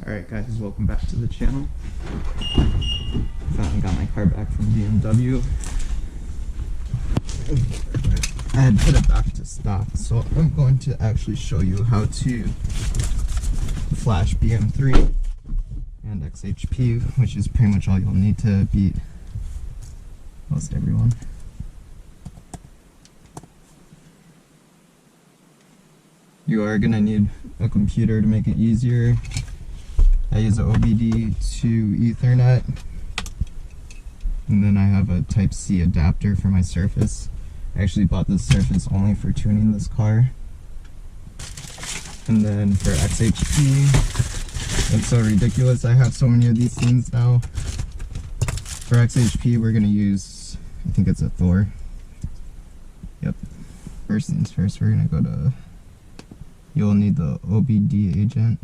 Alright guys, welcome back to the channel. Finally got my car back from BMW. I had put it back to stock, so I'm going to actually show you how to flash BM3 and xHP, which is pretty much all you'll need to beat most everyone. You are going to need a computer to make it easier. I use an OBD to Ethernet, and then I have a Type-C adapter for my Surface. I actually bought this Surface only for tuning this car. And then for xHP, it's so ridiculous, I have so many of these things now. For xHP, we're going to use, I think it's a Thor. Yep. First things first, we're going to go to, you'll need the OBD agent.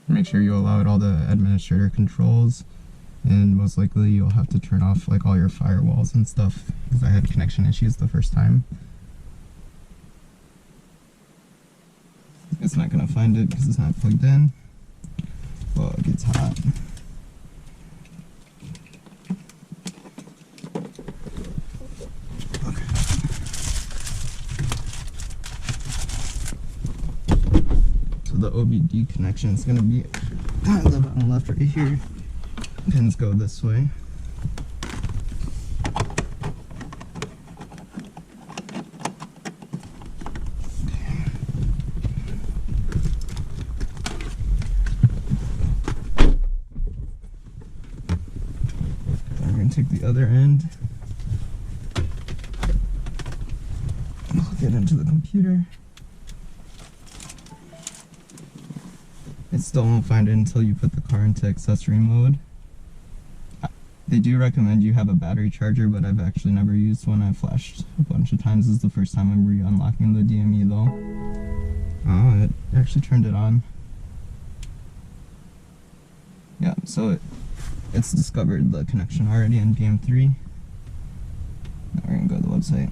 Make sure you allow it all the administrator controls, and most likely you'll have to turn off like all your firewalls and stuff, because I had connection issues the first time. It's not gonna find it because it's not plugged in. Well, it gets hot. The OBD connection is going to be on the bottom left right here. Pins go this way. I'm going to take the other end, plug it into the computer. It still won't find it until you put the car into accessory mode. They do recommend you have a battery charger, but I've actually never used one. I've flashed a bunch of times. This is the first time I'm re-unlocking the DME though. Oh, it actually turned it on. Yeah, so it's discovered the connection already in BM3. Now we're gonna go to the website.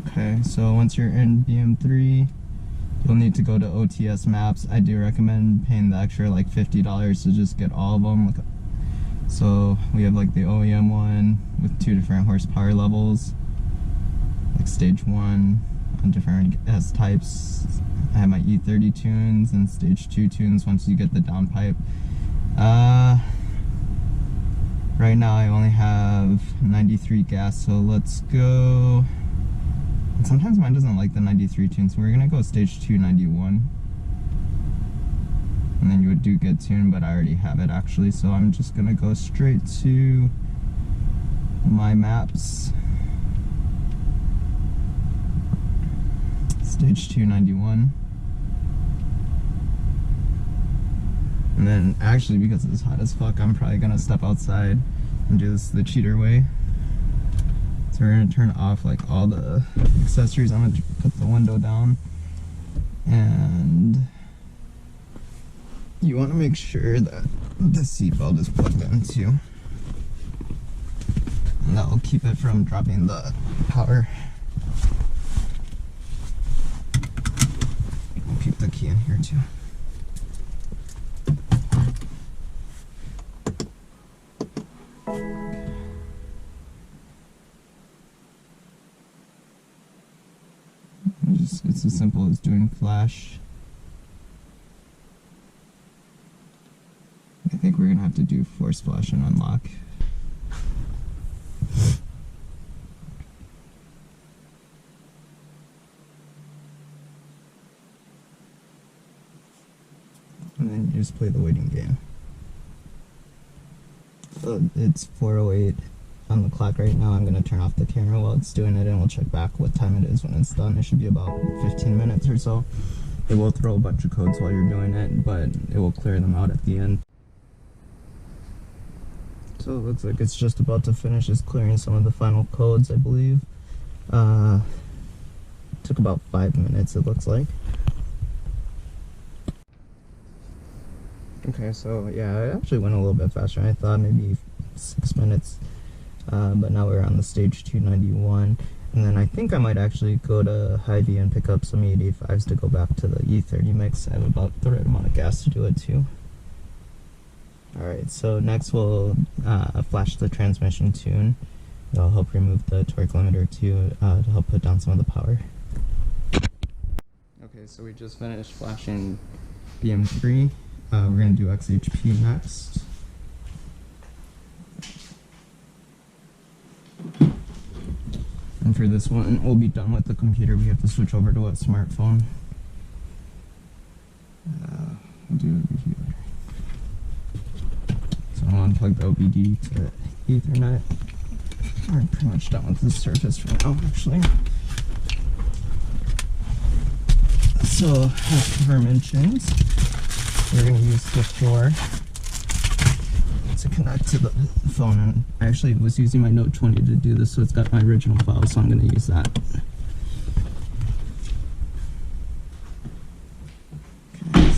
Okay, so once you're in BM3, you'll need to go to OTS maps. I do recommend paying the extra like $50 to just get all of them. So we have like the OEM one with 2 different horsepower levels, like stage 1 on different S types. I have my E30 tunes and stage 2 tunes once you get the downpipe. Right now I only have 93 gas, so let's go. And sometimes mine doesn't like the 93 tune, so we're gonna go stage 2 91. And then you would do get tune, but I already have it actually, so I'm just gonna go straight to my maps. Stage 2 91. And then actually, because it's hot as fuck, I'm probably gonna step outside and do this the cheater way. So we're gonna turn off like all the accessories. I'm gonna put the window down, and you want to make sure that the seatbelt is plugged in too, and that will keep it from dropping the power. I'll keep the key in here too. It's as simple as doing flash. I think we're gonna have to do force flash and unlock. And then you just play the waiting game. It's 4:08 on the clock right now. I'm going to turn off the camera while it's doing it, and we'll check back what time it is when it's done. It should be about 15 minutes or so. It will throw a bunch of codes while you're doing it, but it will clear them out at the end. So it looks like it's just about to finish. It's clearing some of the final codes, I believe. Took about 5 minutes, it looks like. Okay, so yeah, it actually went a little bit faster than I thought, maybe 6 minutes. But now we're on the stage 291. And then I think I might actually go to Hy-Vee and pick up some E85s to go back to the E30 mix. I have about the right amount of gas to do it too. Alright, so next we'll flash the transmission tune. That'll help remove the torque limiter too, to help put down some of the power. Okay, so we just finished flashing BM3. We're going to do xHP next. And for this one, we'll be done with the computer. We have to switch over to a smartphone. We'll do it over here. So I'll unplug the OBD to Ethernet. We're pretty much done with the surface for now, actually. So, as per mentioned, we're going to use Swift Door to connect to the phone. And I actually was using my Note 20 to do this, so it's got my original file, so I'm going to use that. Okay,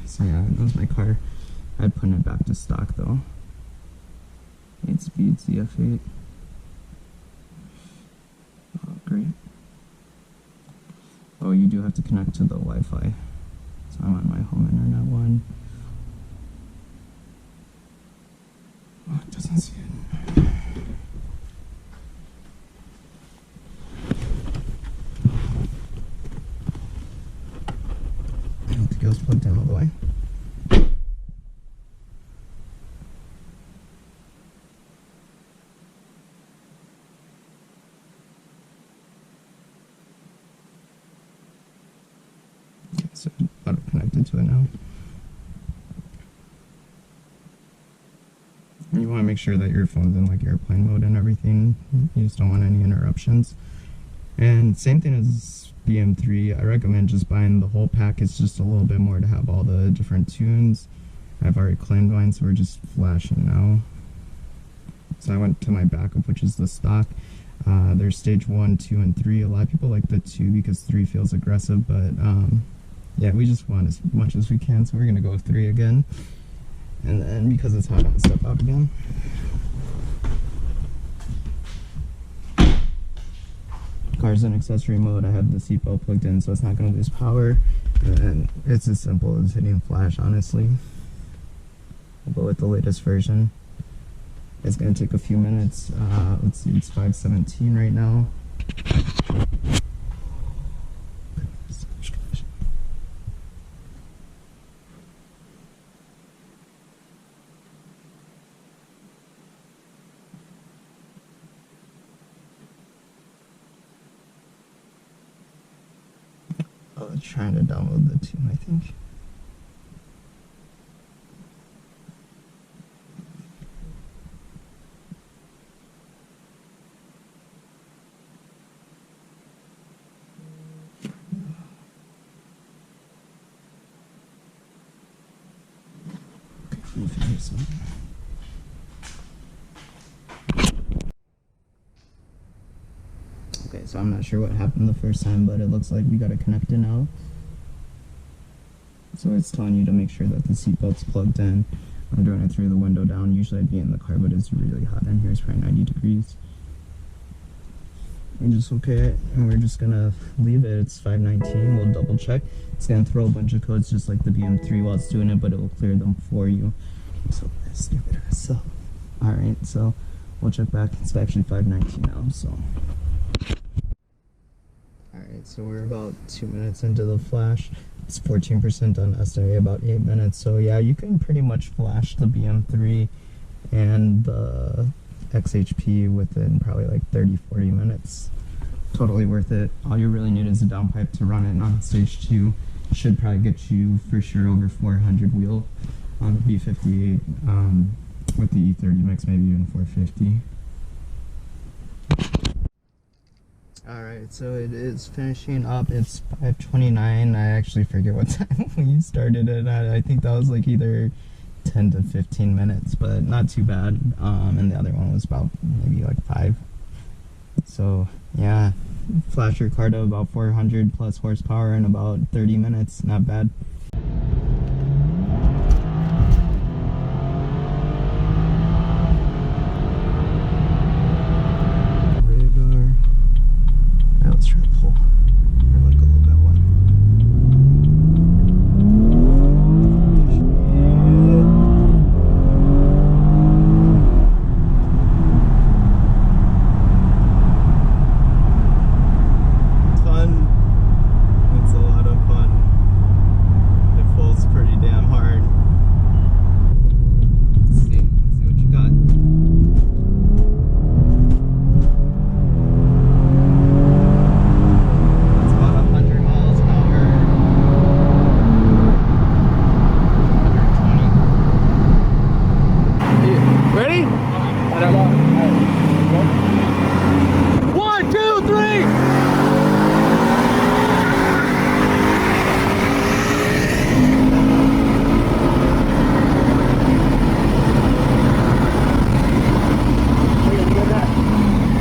so yeah, that was my car. I'd put it back to stock though. 8-speed CF8. Oh, great. Oh, you do have to connect to the Wi-Fi. So I'm on my home internet one. Oh, it doesn't see it. I don't think it was plugged in all the way. Okay, so auto connected to it now. You want to make sure that your phone's in like airplane mode and everything. You just don't want any interruptions. And same thing as BM3, I recommend just buying the whole pack. It's just a little bit more to have all the different tunes. I've already claimed mine, so we're just flashing now. So I went to my backup, which is the stock. There's stage 1, 2, and 3. A lot of people like the 2 because 3 feels aggressive, but yeah, we just want as much as we can, so we're gonna go with 3 again. And then because it's hot, I'm gonna step out again. Car's in accessory mode. I have the seatbelt plugged in, so it's not gonna lose power. And it's as simple as hitting flash, honestly. We'll go with the latest version. It's gonna take a few minutes. Let's see, it's 5:17 right now. Oh, it's trying to download the tune, I think. Okay, let me figure this out. Okay, so I'm not sure what happened the first time, but it looks like we got it connected now. So it's telling you to make sure that the seatbelt's plugged in. I'm doing it through the window down. Usually I'd be in the car, but it's really hot in here. It's probably 90 degrees. We just okay it, and we're just gonna leave it. It's 5:19. We'll double check. It's gonna throw a bunch of codes just like the BM3 while it's doing it, but it will clear them for you. So stupid. So, all right. So we'll check back. It's actually 5:19 now. So. Alright, so we're about 2 minutes into the flash. It's 14% on SA, about 8 minutes. So yeah, you can pretty much flash the BM3 and the xHP within probably like 30-40 minutes. Totally worth it. All you really need is a downpipe to run it on stage 2. Should probably get you for sure over 400 wheel on the B58. With the E30 mix, maybe even 450. Alright, so it is finishing up. It's 5:29. I actually forget what time we started it at. I think that was like either 10 to 15 minutes, but not too bad. And the other one was about maybe like 5. So yeah, flash your car to about 400+ horsepower in about 30 minutes. Not bad.